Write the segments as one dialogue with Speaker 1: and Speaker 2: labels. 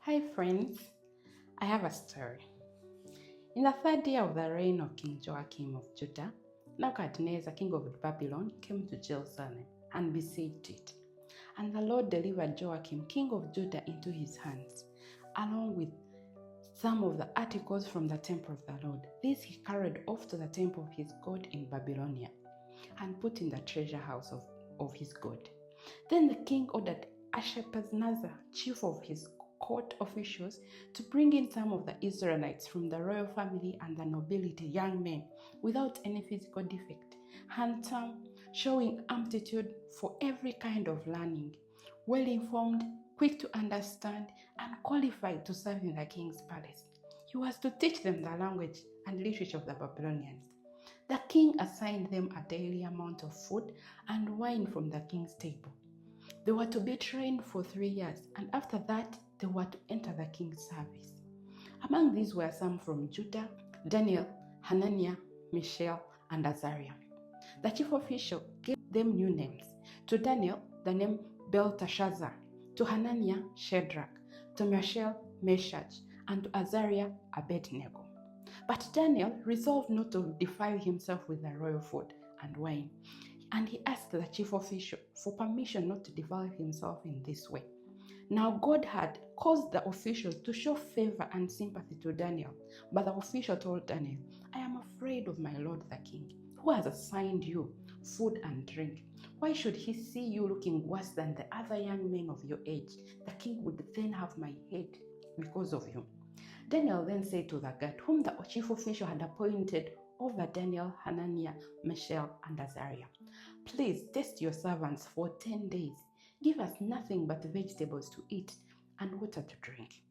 Speaker 1: Hi friends, I have a story. In the third year of the reign of King Joachim of Judah, Nebuchadnezzar, king of Babylon, came to Jerusalem and besieged it. And the Lord delivered Joachim, king of Judah, into his hands, along with some of the articles from the temple of the Lord. These he carried off to the temple of his God in Babylonia and put in the treasure house of his God. Then the king ordered Ashpenaz, chief of his court officials, to bring in some of the Israelites from the royal family and the nobility, young men without any physical defect, handsome, showing aptitude for every kind of learning, well informed, quick to understand, and qualified to serve in the king's palace. He was to teach them the language and literature of the Babylonians. The king assigned them a daily amount of food and wine from the king's table. They were to be trained for 3 years, and after that, they were to enter the king's service. Among these were some from Judah: Daniel, Hananiah, Mishael, and Azariah. The chief official gave them new names. To Daniel, the name Belteshazzar; to Hananiah, Shadrach; to Mishael, Meshach; and to Azariah, Abednego. But Daniel resolved not to defile himself with the royal food and wine, and he asked the chief official for permission not to defile himself in this way. Now God had caused the officials to show favor and sympathy to Daniel, but the official told Daniel, "I am afraid of my lord the king, who has assigned you food and drink. Why should he see you looking worse than the other young men of your age? The king would then have my head because of you." Daniel then said to the guard, whom the chief official had appointed over Daniel, Hananiah, Mishael, and Azariah, "Please test your servants for 10 days. Give us nothing but vegetables to eat and water to drink.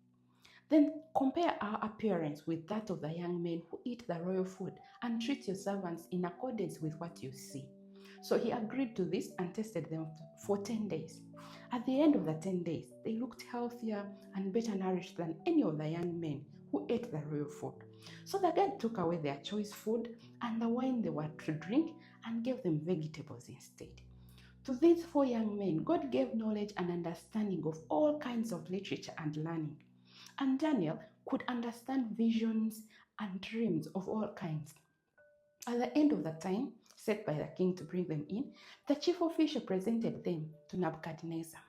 Speaker 1: Then compare our appearance with that of the young men who eat the royal food, and treat your servants in accordance with what you see." So he agreed to this and tested them for 10 days. At the end of the 10 days, they looked healthier and better nourished than any of the young men who ate the royal food. So the guard took away their choice food and the wine they were to drink and gave them vegetables instead. To these 4 young men, God gave knowledge and understanding of all kinds of literature and learning. And Daniel could understand visions and dreams of all kinds. At the end of the time set by the king to bring them in, the chief official presented them to Nebuchadnezzar.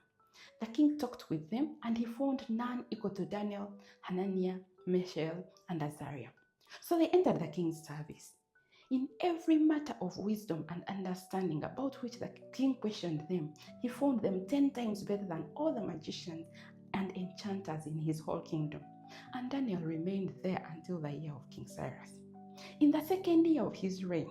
Speaker 1: The king talked with them, and he found none equal to Daniel, Hananiah, Mishael, and Azariah. So they entered the king's service. In every matter of wisdom and understanding about which the king questioned them, he found them 10 times better than all the magicians and enchanters in his whole kingdom. And Daniel remained there until the year of King Cyrus. In the second year of his reign,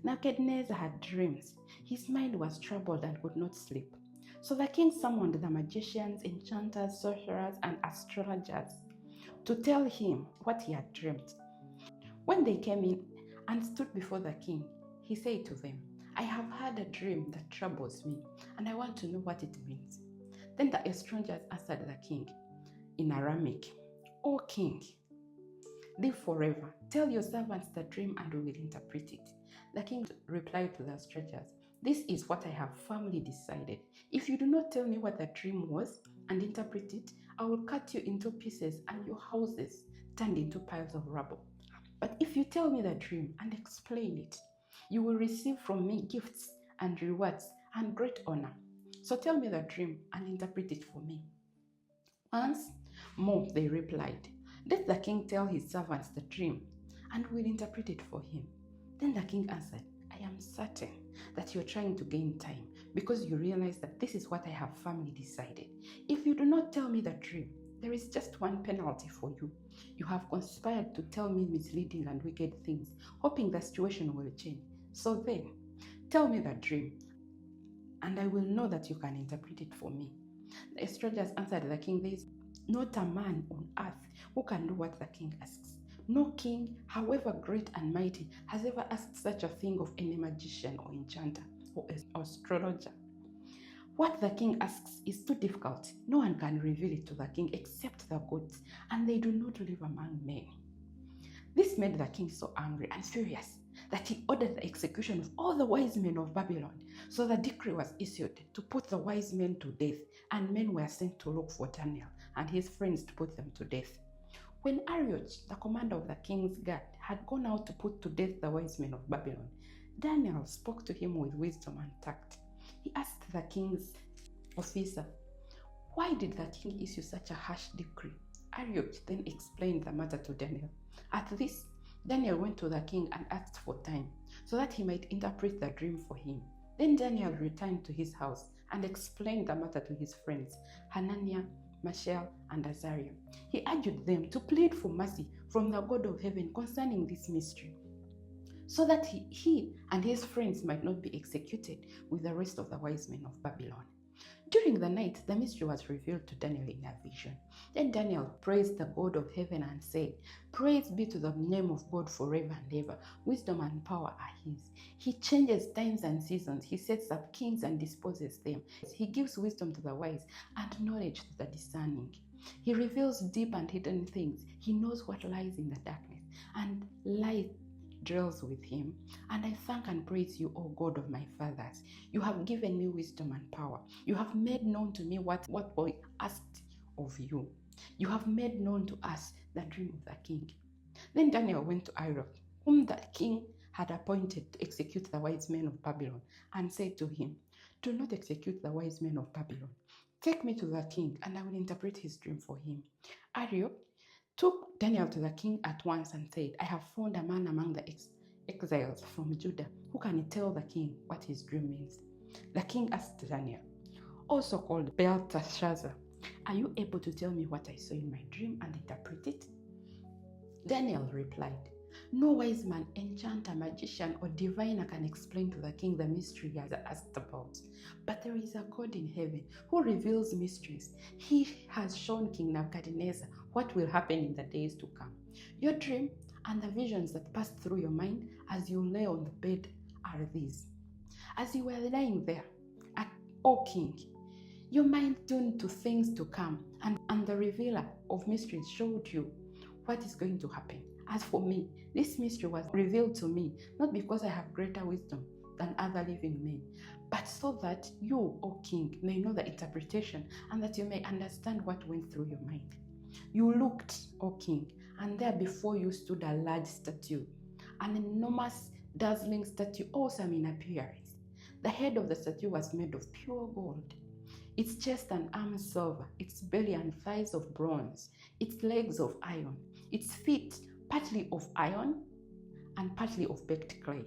Speaker 1: Nebuchadnezzar had dreams. His mind was troubled and could not sleep. So the king summoned the magicians, enchanters, sorcerers, and astrologers to tell him what he had dreamed. When they came in and stood before the king, he said to them, "I have had a dream that troubles me, and I want to know what it means." Then the astrologers answered the king in Aramaic, "O king, live forever. Tell your servants the dream and we will interpret it." The king replied to the astrologers, "This is what I have firmly decided. If you do not tell me what the dream was and interpret it, I will cut you into pieces and your houses turned into piles of rubble. But if you tell me the dream and explain it, you will receive from me gifts and rewards and great honor. So tell me the dream and interpret it for me." Once more they replied, "Let the king tell his servants the dream, and we'll interpret it for him." Then the king answered, "I am certain that you're trying to gain time, because you realize that this is what I have firmly decided. If you do not tell me the dream, there is just one penalty for you. You have conspired to tell me misleading and wicked things, hoping the situation will change. So then, tell me the dream, and I will know that you can interpret it for me." The astrologers answered the king, "There is not a man on earth who can do what the king asks. No king, however great and mighty, has ever asked such a thing of any magician or enchanter or astrologer. What the king asks is too difficult. No one can reveal it to the king except the gods, and they do not live among men." This made the king so angry and furious that he ordered the execution of all the wise men of Babylon. So the decree was issued to put the wise men to death, and men were sent to look for Daniel, and his friends to put them to death. When Arioch, the commander of the king's guard, had gone out to put to death the wise men of Babylon, Daniel spoke to him with wisdom and tact. He asked the king's officer, "Why did the king issue such a harsh decree?" Arioch then explained the matter to Daniel. At this, Daniel went to the king and asked for time, so that he might interpret the dream for him. Then Daniel returned to his house and explained the matter to his friends, Hananiah, Mishael, and Azariah. He urged them to plead for mercy from the God of heaven concerning this mystery, so that he and his friends might not be executed with the rest of the wise men of Babylon. During the night, the mystery was revealed to Daniel in a vision. Then Daniel praised the God of heaven and said, "Praise be to the name of God forever and ever. Wisdom and power are his. He changes times and seasons. He sets up kings and disposes them. He gives wisdom to the wise and knowledge to the discerning. He reveals deep and hidden things. He knows what lies in the darkness, and light dwells with him. And I thank and praise you, O God of my fathers. You have given me wisdom and power. You have made known to me what we asked of you. You have made known to us the dream of the king." Then Daniel went to Arioch, whom the king had appointed to execute the wise men of Babylon, and said to him, "Do not execute the wise men of Babylon. Take me to the king, and I will interpret his dream for him." Arioch took Daniel to the king at once and said, "I have found a man among the exiles from Judah who can tell the king what his dream means." The king asked Daniel, also called Belteshazzar, "Are you able to tell me what I saw in my dream and interpret it?" Daniel replied, "No wise man, enchanter, magician, or diviner can explain to the king the mystery he has asked about. But there is a God in heaven who reveals mysteries. He has shown King Nebuchadnezzar what will happen in the days to come. Your dream and the visions that passed through your mind as you lay on the bed are these. As you were lying there, O king, your mind tuned to things to come, and the revealer of mysteries showed you what is going to happen. As for me, this mystery was revealed to me, not because I have greater wisdom than other living men, but so that you, O king, may know the interpretation and that you may understand what went through your mind. You looked, O king, and there before you stood a large statue, an enormous, dazzling statue, awesome in appearance. The head of the statue was made of pure gold, its chest and arms silver, its belly and thighs of bronze, its legs of iron, its feet partly of iron and partly of baked clay.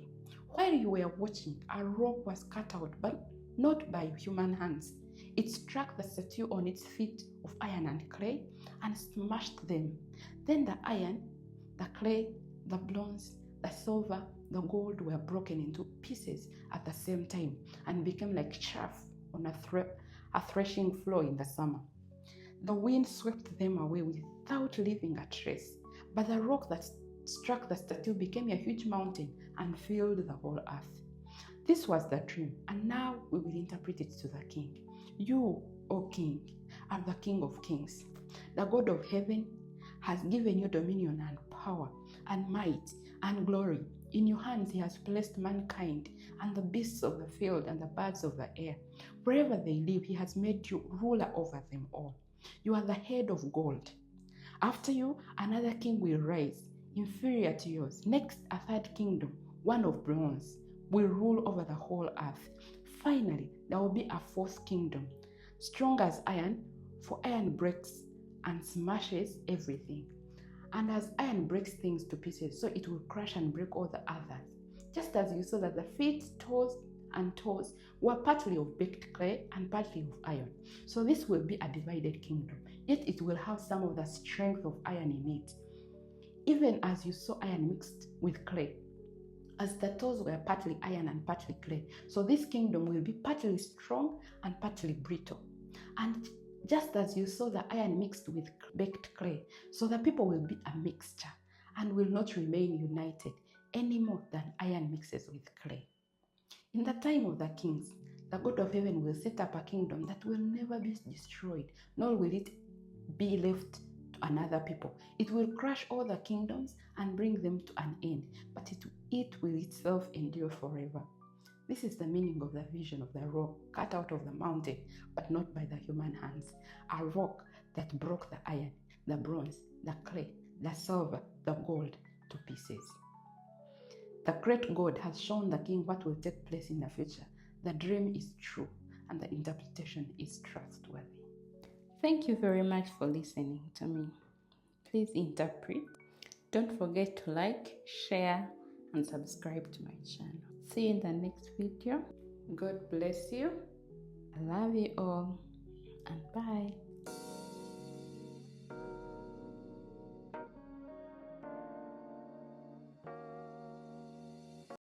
Speaker 1: While you were watching, a rock was cut out, but not by human hands. It struck the statue on its feet of iron and clay and smashed them. Then the iron, the clay, the bronze, the silver, the gold were broken into pieces at the same time and became like chaff on a threshing floor in the summer. The wind swept them away without leaving a trace, but the rock that struck the statue became a huge mountain and filled the whole earth. This was the dream, and now we will interpret it to the king. You, O king, are the King of kings. The God of heaven has given you dominion and power and might and glory. In your hands he has placed mankind and the beasts of the field and the birds of the air. Wherever they live, he has made you ruler over them all. You are the head of gold. After you, another king will rise, inferior to yours. Next, a third kingdom, one of bronze, will rule over the whole earth. Finally, there will be a fourth kingdom, strong as iron, for iron breaks and smashes everything. And as iron breaks things to pieces, so it will crush and break all the others. Just as you saw that the feet, toes, and toes were partly of baked clay and partly of iron. So this will be a divided kingdom, yet it will have some of the strength of iron in it. Even as you saw iron mixed with clay, as the toes were partly iron and partly clay, so this kingdom will be partly strong and partly brittle. And just as you saw the iron mixed with baked clay, so the people will be a mixture and will not remain united any more than iron mixes with clay. In the time of the kings, the God of heaven will set up a kingdom that will never be destroyed, nor will it be left to another people. It will crush all the kingdoms and bring them to an end, but it will itself endure forever. This is the meaning of the vision of the rock cut out of the mountain, but not by the human hands. A rock that broke the iron, the bronze, the clay, the silver, the gold to pieces. The great God has shown the king what will take place in the future. The dream is true and the interpretation is trustworthy. Thank you very much for listening to me. Please interpret. Don't forget to like, share, and subscribe to my channel. See you in the next video. God bless you. I love you all, and bye.